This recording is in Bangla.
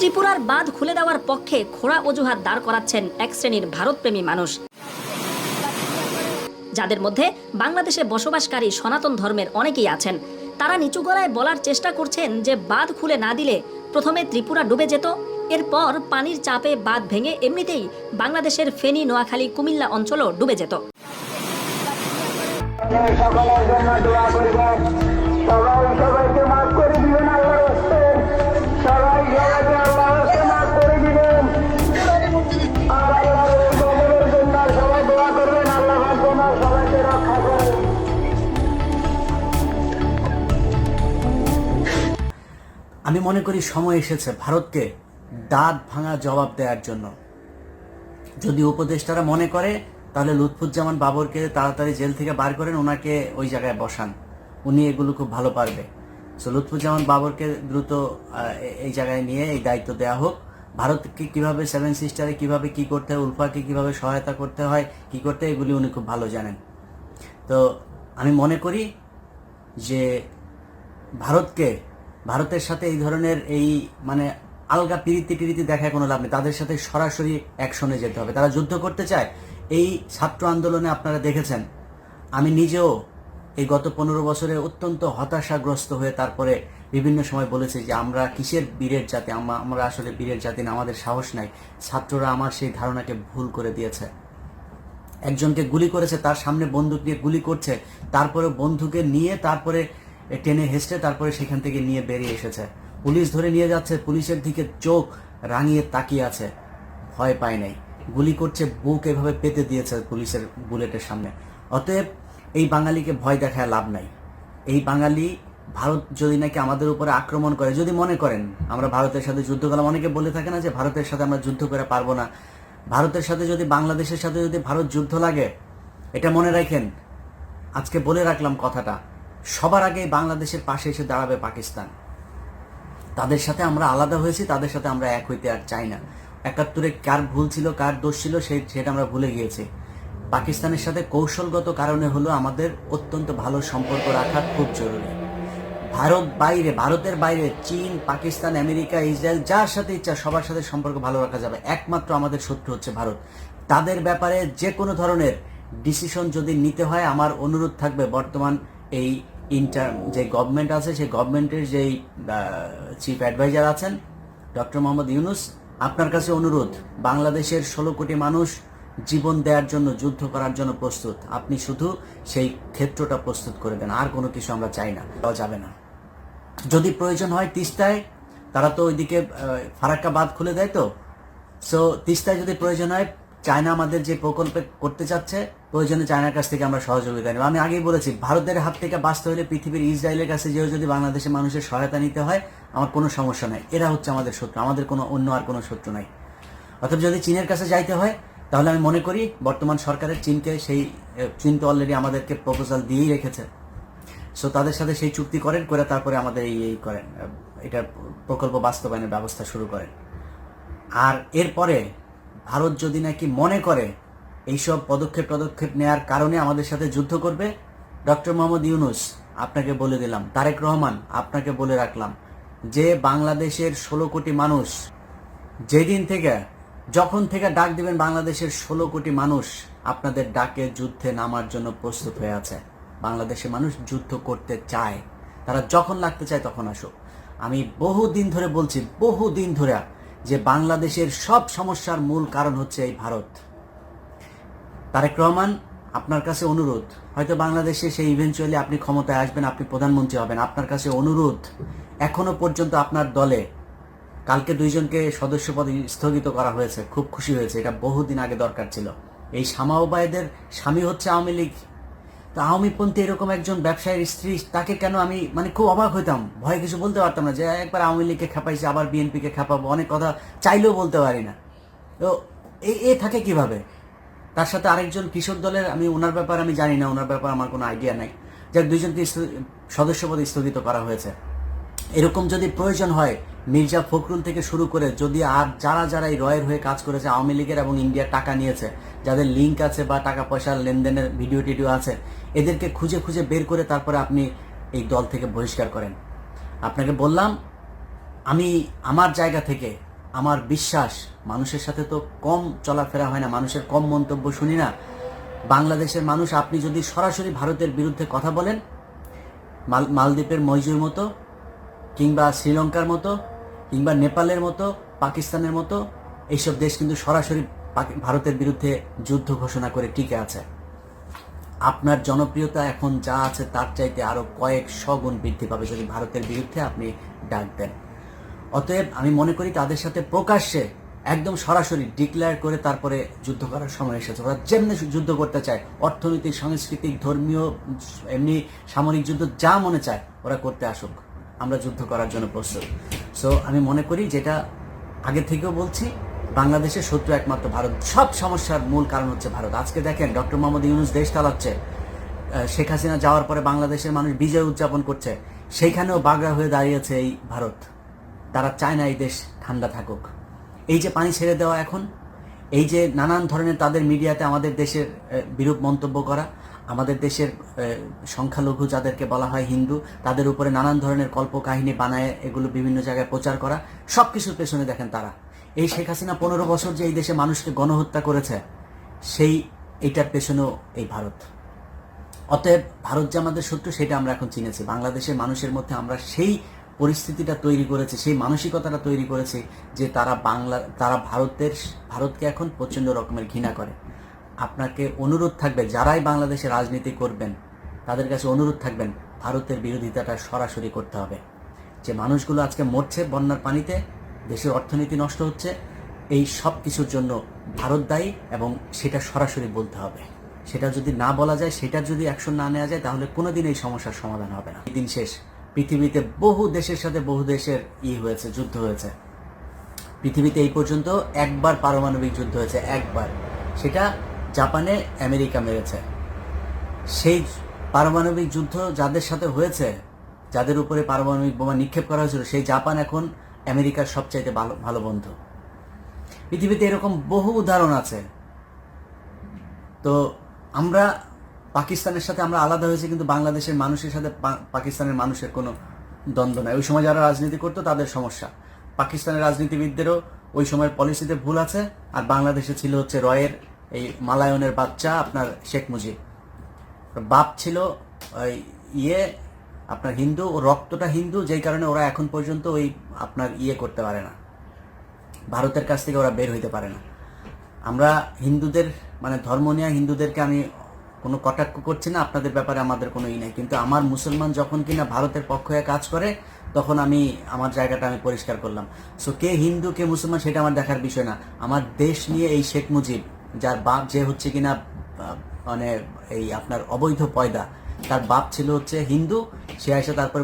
ত্রিপুরার বাঁধ খুলে দেওয়ার পক্ষে খোঁড়া অজুহাত দাঁড় করাচ্ছেন এক শ্রেণীর ভারতপ্রেমী মানুষ, যাদের মধ্যে বাংলাদেশে বসবাসকারী সনাতন ধর্মের অনেকেই আছেন। তারা নিচু গলায় বলার চেষ্টা করছেন যে বাঁধ খুলে না দিলে প্রথমে ত্রিপুরা ডুবে যেত, এরপর পানির চাপে বাঁধ ভেঙে এমনিতেই বাংলাদেশের ফেনী, নোয়াখালী, কুমিল্লা অঞ্চলও ডুবে যেত। আমি মনে করি সময় এসেছে ভারতকে দাঁত ভাঙা জবাব দেওয়ার জন্য। যদি উপদেষ্টারা মনে করে তাহলে লুৎফুজ্জামান বাবরকে তাড়াতাড়ি জেল থেকে বার করেন, ওনাকে ওই জায়গায় বসান, উনি এগুলো খুব ভালো পারবে। সো লুৎফুজ্জামান বাবরকে দ্রুত এই জায়গায় নিয়ে এই দায়িত্ব দেওয়া হোক। ভারতকে কিভাবে সেভেন সিস্টারে কিভাবে কি করতে হয়, উলফাকে কিভাবে সহায়তা করতে হয়, কি করতে হয়, এগুলি উনি খুব ভালো জানেন। তো আমি মনে করি যে ভারতের সাথে এই ধরনের এই মানে আলগা পিরিতি দেখায় কোনো লাভ নেই। তাদের সাথে সরাসরি অ্যাকশনে যেতে হবে। তারা যুদ্ধ করতে চায়। এই ছাত্র আন্দোলনে আপনারা দেখেছেন, আমি নিজেও এই গত 15 বছরে অত্যন্ত হতাশাগ্রস্ত হয়ে তারপরে বিভিন্ন সময় বলেছি যে আমরা কিসের বীরের জাতি, আমরা আসলে বীরের জাতি না, আমাদের সাহস নাই। ছাত্ররা আমার সেই ধারণাকে ভুল করে দিয়েছে। একজনকে গুলি করেছে, তার সামনে বন্দুক নিয়ে গুলি করছে, তারপরে বন্ধুকে নিয়ে তারপরে টেনে হেসটে তারপরে সেখান থেকে নিয়ে বেরিয়ে এসেছে। পুলিশ ধরে নিয়ে যাচ্ছে, পুলিশের দিকে চোখ রাঙিয়ে তাকিয়ে আছে, ভয় পায় নাই। গুলি করছে, বুক এভাবে পেতে দিয়েছে পুলিশের বুলেটের সামনে। অতএব এই বাঙালিকে ভয় দেখায় লাভ নাই। এই বাঙালি ভারত যদি নাকি আমাদের উপরে আক্রমণ করে, যদি মনে করেন আমরা ভারতের সাথে যুদ্ধ করলাম, অনেকে বলে থাকে না যে ভারতের সাথে আমরা যুদ্ধ করে পারবো না। ভারতের সাথে যদি বাংলাদেশের সাথে যদি ভারত যুদ্ধ লাগে, এটা মনে রাখেন, আজকে বলে রাখলাম কথাটা, সবার আগে বাংলাদেশের পাশে এসে দাঁড়াবে পাকিস্তান। তাদের সাথে আমরা আলাদা হয়েছি, তাদের সাথে আমরা এক হইতে আর চাই না। 71-এ কার ভুল ছিল, কার দোষ ছিল, সেটা আমরা ভুলে গিয়েছি। পাকিস্তানের সাথে কৌশলগত কারণে হলো আমাদের অত্যন্ত ভালো সম্পর্ক রাখা খুব জরুরি। ভারতের বাইরে চীন, পাকিস্তান, আমেরিকা, ইসরায়েল, যার সাথে ইচ্ছা সবার সাথে সম্পর্ক ভালো রাখা যাবে। একমাত্র আমাদের শত্রু হচ্ছে ভারত। তাদের ব্যাপারে যে কোনো ধরনের ডিসিশন যদি নিতে হয়, আমার অনুরোধ থাকবে বর্তমান এই যে গভর্নমেন্ট আছে, সেই গভর্নমেন্টের যেই চিফ অ্যাডভাইজার আছেন ডক্টর মোহাম্মদ ইউনুস, আপনার কাছে অনুরোধ, বাংলাদেশের 16 কোটি মানুষ জীবন দেওয়ার জন্য, যুদ্ধ করার জন্য প্রস্তুত। আপনি শুধু সেই ক্ষেত্রটা প্রস্তুত করে দেন, আর কোনো কিছু আমরা চাই না, দেওয়া যাবে না। যদি প্রয়োজন হয় তিস্তায়, তারা তো ওইদিকে ফারাক্কা বাঁধ খুলে দেয়, তো সো তিস্তায় যদি প্রয়োজন হয়, চায়না আমাদের যে প্রকল্পে করতে চাচ্ছে, প্রয়োজনে চায়নার কাছ থেকে আমরা সহযোগিতা নেব। আমি আগেই বলেছি, ভারতের হাত থেকে বাঁচতে হলে পৃথিবীর ইসরায়েলের কাছে যেও যদি বাংলাদেশের মানুষের সহায়তা নিতে হয়, আমার কোনো সমস্যা নাই। এরা হচ্ছে আমাদের শত্রু, আমাদের কোনো অন্য আর কোনো শত্রু নাই। অথবা যদি চীনের কাছে যাইতে হয়, তাহলে আমি মনে করি বর্তমান সরকারের চীন তো অলরেডি আমাদেরকে প্রপোজাল দিয়েই রেখেছে। সো তাদের সাথে সেই চুক্তি করে তারপরে আমাদের এই করেন, এটার প্রকল্প বাস্তবায়নের ব্যবস্থা শুরু করেন। আর এরপরে ভারত যদি নাকি মনে করে এইসব পদক্ষেপ নেওয়ার কারণে আমাদের সাথে যুদ্ধ করবে, ডক্টর মোহাম্মদ ইউনুস আপনাকে বলে দিলাম, তারেক রহমান আপনাকে বলে রাখলাম, যে বাংলাদেশের 16 কোটি মানুষ যখন থেকে ডাক দিবেন, বাংলাদেশের 16 কোটি মানুষ আপনাদের ডাকে যুদ্ধে নামার জন্য প্রস্তুত হয়ে আছে। বাংলাদেশের মানুষ যুদ্ধ করতে চায়, তারা যখন লাগতে চায় তখন আসুক। আমি বহুদিন ধরে বলছি, যে বাংলাদেশের সব সমস্যার মূল কারণ হচ্ছে এই ভারত। তারেক রহমান, আপনার কাছে অনুরোধ, হয়তো বাংলাদেশে সেই ইভেন্চুয়ালি আপনি ক্ষমতায় আসবেন, আপনি প্রধানমন্ত্রী হবেন, আপনার কাছে অনুরোধ, এখনো পর্যন্ত আপনার দলে কালকে 2 জনকে সদস্যপদ স্থগিত করা হয়েছে, খুব খুশি হয়েছে, এটা বহুদিন আগে দরকার ছিল। এই শামা ওবায়েদের স্বামী হচ্ছে আওয়ামী লীগ। তো আওয়ামীপন্থী এরকম একজন ব্যবসায়ীর স্ত্রী, তাকে কেন আমি খুব অবাক হইতাম, ভয়ে কিছু বলতে পারতাম না, যে একবার আওয়ামী লীগকে খেপাইছে, আবার বিএনপিকে খেপাবো, অনেক কথা চাইলেও বলতে পারি না। তো এ থাকে কিভাবে? তার সাথে আরেকজন কৃষক দলের, আমি ওনার ব্যাপারে আমি জানি না, ওনার ব্যাপারে আমার কোনো আইডিয়া নাই, যাক 2 জনকে সদস্যপদ স্থগিত করা হয়েছে। এরকম যদি প্রয়োজন হয়, মির্জা ফখরুল থেকে শুরু করে যদি আর যারা এই রয়ের হয়ে কাজ করেছে, আওয়ামী লীগের এবং ইন্ডিয়ার টাকা নিয়েছে, যাদের লিঙ্ক আছে বা টাকা পয়সার লেনদেনের ভিডিও আছে, এদেরকে খুঁজে বের করে তারপরে আপনি এই দল থেকে বহিষ্কার করেন। আপনাকে বললাম, আমি আমার জায়গা থেকে আমার বিশ্বাস মানুষের সাথে তো কম চলাফেরা হয় না, মানুষের কম মন্তব্য শুনি না। বাংলাদেশের মানুষ, আপনি যদি সরাসরি ভারতের বিরুদ্ধে কথা বলেন, মালদ্বীপের মৈজুর মতো কিংবা শ্রীলঙ্কার মতো কিংবা নেপালের মতো, পাকিস্তানের মতো এইসব দেশ কিন্তু সরাসরি ভারতের বিরুদ্ধে যুদ্ধ ঘোষণা করে টিকে আছে। আপনার জনপ্রিয়তা এখন যা আছে তার চাইতে আরো কয়েকশো গুণ বৃদ্ধি পাবে যদি ভারতের বিরুদ্ধে আপনি ডাক দেন। অতএব আমি মনে করি তাদের সাথে প্রকাশ্যে একদম সরাসরি ডিক্লেয়ার করে তারপরে যুদ্ধ করার সময় এসেছে। ওরা যেমনি যুদ্ধ করতে চায়, অর্থনৈতিক, সাংস্কৃতিক, ধর্মীয়, এমনি সামরিক যুদ্ধ যা মনে চায় ওরা করতে আসুক, আমরা যুদ্ধ করার জন্য প্রস্তুত। সো আমি মনে করি, যেটা আগে থেকেও বলছি, বাংলাদেশের শত্রু একমাত্র ভারত। সব সমস্যার মূল কারণ হচ্ছে ভারত। আজকে দেখেন ডক্টর মোহাম্মদ ইউনূস দেশ চালাচ্ছে, শেখ হাসিনা যাওয়ার পরে বাংলাদেশের মানুষ বিজয় উদযাপন করছে, সেইখানেও বাগড়া হয়ে দাঁড়িয়েছে এই ভারত। তারা চায় না এই দেশ ঠান্ডা থাকুক। এই যে পানি ছেড়ে দেওয়া এখন, এই যে নানান ধরনের তাদের মিডিয়াতে আমাদের দেশের বিরূপ মন্তব্য করা, আমাদের দেশের সংখ্যালঘু যাদেরকে বলা হয় হিন্দু, তাদের উপরে নানান ধরনের কল্পকাহিনী বানায় এগুলো বিভিন্ন জায়গায় প্রচার করা, সব কিছুর পেছনে দেখেন তারা। এই শেখ হাসিনা 15 বছর যে এই দেশে মানুষকে গণহত্যা করেছে, এইটার পেছনেও এই ভারত। অতএব ভারত যে আমাদের শত্রু সেটা আমরা এখন চিনেছি। বাংলাদেশের মানুষের মধ্যে আমরা সেই পরিস্থিতিটা তৈরি করেছি, সেই মানসিকতাটা তৈরি করেছি যে তারা ভারতকে এখন প্রচন্ড রকমের ঘৃণা করে। আপনাকে অনুরোধ থাকবে, যারাই বাংলাদেশে রাজনীতি করবেন তাদের কাছে অনুরোধ থাকবেন, ভারতের বিরোধিতাটা সরাসরি করতে হবে। যে মানুষগুলো আজকে মরছে বন্যার পানিতে, দেশের অর্থনীতি নষ্ট হচ্ছে, এই সব কিছুর জন্য ভারত দায়ী এবং সেটা সরাসরি বলতে হবে। সেটা যদি না বলা যায়, সেটার যদি অ্যাকশন না নেওয়া যায়, তাহলে কোনোদিন এই সমস্যার সমাধান হবে না। দিন শেষ, পৃথিবীতে বহু দেশের সাথে বহু দেশের হয়েছে, যুদ্ধ হয়েছে। পৃথিবীতে এই পর্যন্ত একবার পারমাণবিক যুদ্ধ হয়েছে, একবার। সেটা জাপানে আমেরিকা মেরেছে। সেই পারমাণবিক যুদ্ধ যাদের সাথে হয়েছে, যাদের উপরে পারমাণবিক বোমা নিক্ষেপ করা হয়েছিল, সেই জাপান এখন আমেরিকার সবচাইতে ভালো বন্ধু। পৃথিবীতে এরকম বহু উদাহরণ আছে। তো আমরা পাকিস্তানের সাথে আমরা আলাদা হয়েছে, কিন্তু বাংলাদেশের মানুষের সাথে পাকিস্তানের মানুষের কোনো দ্বন্দ্ব নাই। ওই সময় যারা রাজনীতি করতো তাদের সমস্যা, পাকিস্তানের রাজনীতিবিদদেরও ওই সময়ের পলিসিতে ভুল আছে। আর বাংলাদেশে ছিল হচ্ছে রয়ের এই মালায়নের বাচ্চা আপনার শেখ মুজিব, বাপ ছিল আপনার হিন্দু, ও রক্তটা হিন্দু, যেই কারণে ওরা এখন পর্যন্ত ওই আপনার করতে পারে না, ভারতের কাছ থেকে ওরা বের হইতে পারে না। আমরা হিন্দুদের মানে ধর্ম নিয়ে হিন্দুদেরকে আমি কোনো কটাক্ষ করছি না, আপনাদের ব্যাপারে আমাদের কোনো নেই, কিন্তু আমার মুসলমান যখন কিনা ভারতের পক্ষ হয়ে কাজ করে তখন আমি আমার জায়গাটা আমি পরিষ্কার করলাম। সো কে হিন্দু কে মুসলমান সেটা আমার দেখার বিষয় না। আমার দেশ নিয়ে এই শেখ মুজিব, যার বাপ যে হচ্ছে কিনা মানে এই আপনার অবৈধ পয়দা, তার বাপ ছিল হচ্ছে হিন্দু, সে এসে তারপরে